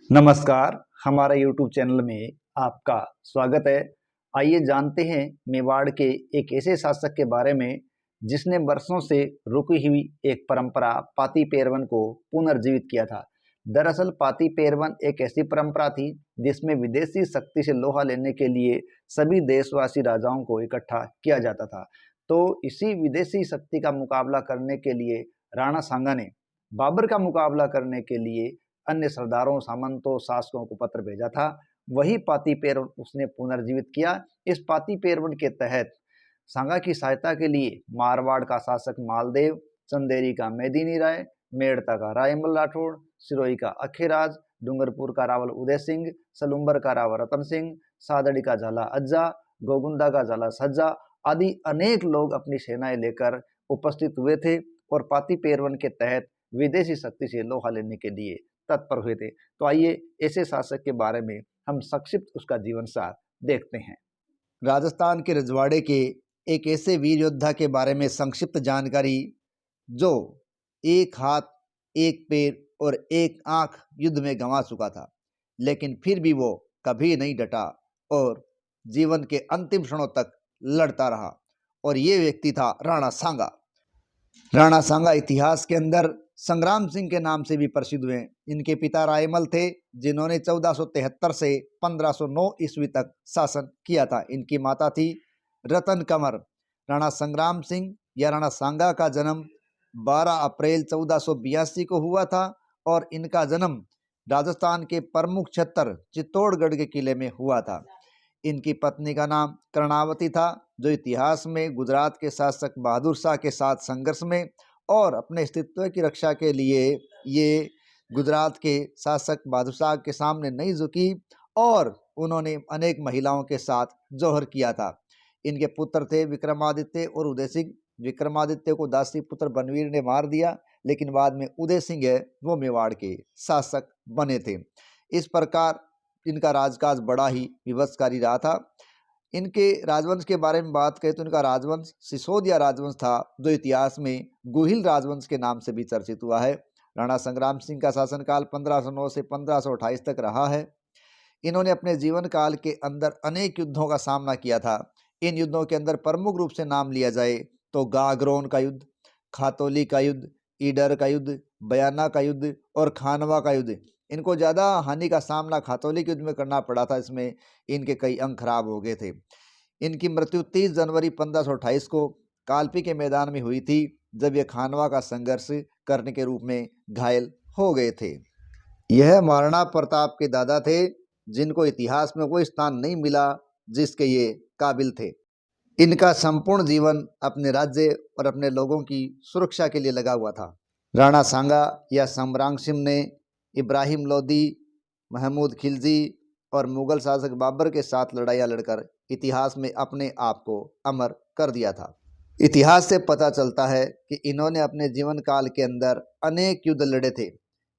नमस्कार, हमारा YouTube channel में आपका स्वागत है। आइए जानते हैं मेवाड़ के एक ऐसे शासक के बारे में जिसने वर्षों से रुकी हुई एक परंपरा पाती पेरवन को पुनर्जीवित किया था। दरअसल पाती पेरवन एक ऐसी परंपरा थी जिसमें विदेशी शक्ति से लोहा लेने के लिए सभी देशवासी राजाओं को इकट्ठा किया जाता था। तो इसी विदेशी शक्ति का मुकाबला करने के लिए राणा सांगा ने बाबर का मुकाबला करने के लिए अन्य सरदारों, सामंतों, शासकों को पत्र भेजा था। वही पाती पेरवन उसने पुनर्जीवित किया। इस पाती पेरवन के तहत सांगा की सहायता के लिए मारवाड़ का शासक मालदेव, चंदेरी का मेदिनी राय, मेड़ता का रायमल राठौड़, सिरोही का अखेराज, डूंगरपुर का रावल उदय सिंह, सलुम्बर का रावल रतन सिंह, सादड़ी का झाला अज्जा, गोगुंदा का झाला सज्जा आदि अनेक लोग अपनी सेनाएं लेकर उपस्थित हुए थे और पाती पेरवन के तहत विदेशी शक्ति से लोहा लेने के लिए तत्पर हुए थे। तो आइए ऐसे शासक के बारे में हम संक्षिप्त उसका जीवन सार देखते हैं। राजस्थान के रजवाड़े के एक ऐसे वीर योद्धा के बारे में संक्षिप्त जानकारी जो एक हाथ, एक पैर और एक आंख युद्ध में गंवा चुका था, लेकिन फिर भी वो कभी नहीं डटा और जीवन के अंतिम क्षणों तक लड़ता रहा। और ये व्यक्ति था राणा सांगा। राणा सांगा इतिहास के अंदर संग्राम सिंह के नाम से भी प्रसिद्ध हुए। इनके पिता रायमल थे जिन्होंने 1473 से 1509 ईस्वी तक शासन किया था। इनकी माता थी रतन कंवर। राणा संग्राम सिंह या राणा सांगा का जन्म 12 अप्रैल 1482 को हुआ था और इनका जन्म राजस्थान के प्रमुख क्षेत्र चित्तौड़गढ़ के किले में हुआ था। इनकी पत्नी का नाम कर्णावती था, जो इतिहास में गुजरात के शासक बहादुर शाह के साथ संघर्ष में और अपने अस्तित्व की रक्षा के लिए ये गुजरात के शासक बहादुर शाह के सामने नहीं झुकी और उन्होंने अनेक महिलाओं के साथ जौहर किया था। इनके पुत्र थे विक्रमादित्य और उदय सिंह। विक्रमादित्य को दासी पुत्र बनवीर ने मार दिया, लेकिन बाद में उदय सिंह है वो मेवाड़ के शासक बने थे। इस प्रकार इनका राजकाज बड़ा ही विभत्सकारी रहा था। इनके राजवंश के बारे में बात करें तो इनका राजवंश सिसोदिया राजवंश था, जो इतिहास में गुहिल राजवंश के नाम से भी चर्चित हुआ है। राणा संग्राम सिंह का शासनकाल 1509 से 1528 तक रहा है। इन्होंने अपने जीवन काल के अंदर अनेक युद्धों का सामना किया था। इन युद्धों के अंदर प्रमुख रूप से नाम लिया जाए तो गागरोन का युद्ध, खातौली का युद्ध, ईडर का युद्ध, बयाना का युद्ध और खानवा का युद्ध। इनको ज़्यादा हानि का सामना खातौली के युद्ध में करना पड़ा था। इसमें इनके कई अंग खराब हो गए थे। इनकी मृत्यु 30 जनवरी 1528 को कालपी के मैदान में हुई थी, जब ये खानवा का संघर्ष करने के रूप में घायल हो गए थे। यह महाराणा प्रताप के दादा थे, जिनको इतिहास में कोई स्थान नहीं मिला जिसके ये काबिल थे। इनका संपूर्ण जीवन अपने राज्य और अपने लोगों की सुरक्षा के लिए लगा हुआ था। राणा सांगा या सम्रांग सिंह ने इब्राहिम लोदी, महमूद खिलजी और मुगल शासक बाबर के साथ लड़ाइयाँ लड़कर इतिहास में अपने आप को अमर कर दिया था। इतिहास से पता चलता है कि इन्होंने अपने जीवन काल के अंदर अनेक युद्ध लड़े थे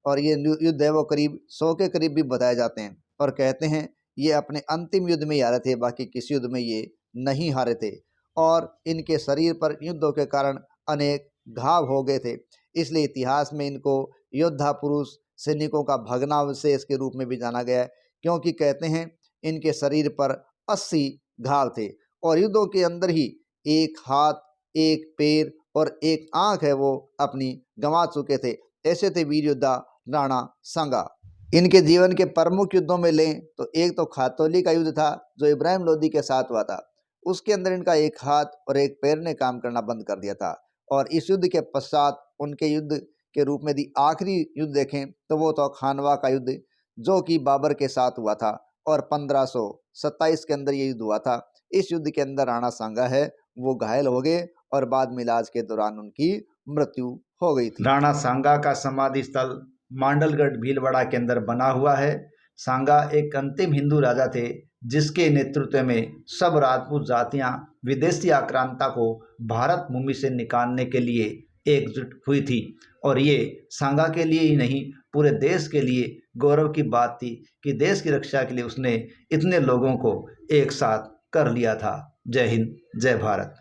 और ये युद्ध है वो करीब 100 के करीब भी बताए जाते हैं और कहते हैं ये अपने अंतिम युद्ध में ही हारे थे, बाकी किसी युद्ध में ये नहीं हारे थे। और इनके शरीर पर युद्धों के कारण अनेक घाव हो गए थे, इसलिए इतिहास में इनको योद्धा पुरुष, सैनिकों का भग्नावशेष के रूप में भी जाना गया है, क्योंकि कहते हैं इनके शरीर पर 80 घाव थे और युद्धों के अंदर ही एक हाथ, एक पैर और एक आंख है वो अपनी गंवा चुके थे। ऐसे थे वीर योद्धा राणा सांगा। इनके जीवन के प्रमुख युद्धों में लें तो एक तो खातौली का युद्ध था, जो इब्राहिम लोदी के साथ हुआ था। उसके अंदर इनका एक हाथ और एक पैर ने काम करना बंद कर दिया था। और इस युद्ध के पश्चात उनके युद्ध के रूप में यदि आखिरी युद्ध देखें तो वो तो खानवा का युद्ध, जो कि बाबर के साथ हुआ था और 1527 के अंदर ये युद्ध हुआ था। इस युद्ध के अंदर राणा सांगा है वो घायल हो गए और बाद में इलाज के दौरान उनकी मृत्यु हो गई थी। राणा सांगा का समाधि स्थल मांडलगढ़ भीलवाड़ा के अंदर बना हुआ है। सांगा एक अंतिम हिंदू राजा थे जिसके नेतृत्व में सब राजपूत जातियां विदेशी आक्रांता को भारत भूमि से निकालने के लिए एकजुट हुई थी। और ये सांगा के लिए ही नहीं, पूरे देश के लिए गौरव की बात थी कि देश की रक्षा के लिए उसने इतने लोगों को एक साथ कर लिया था। जय हिंद, जय भारत।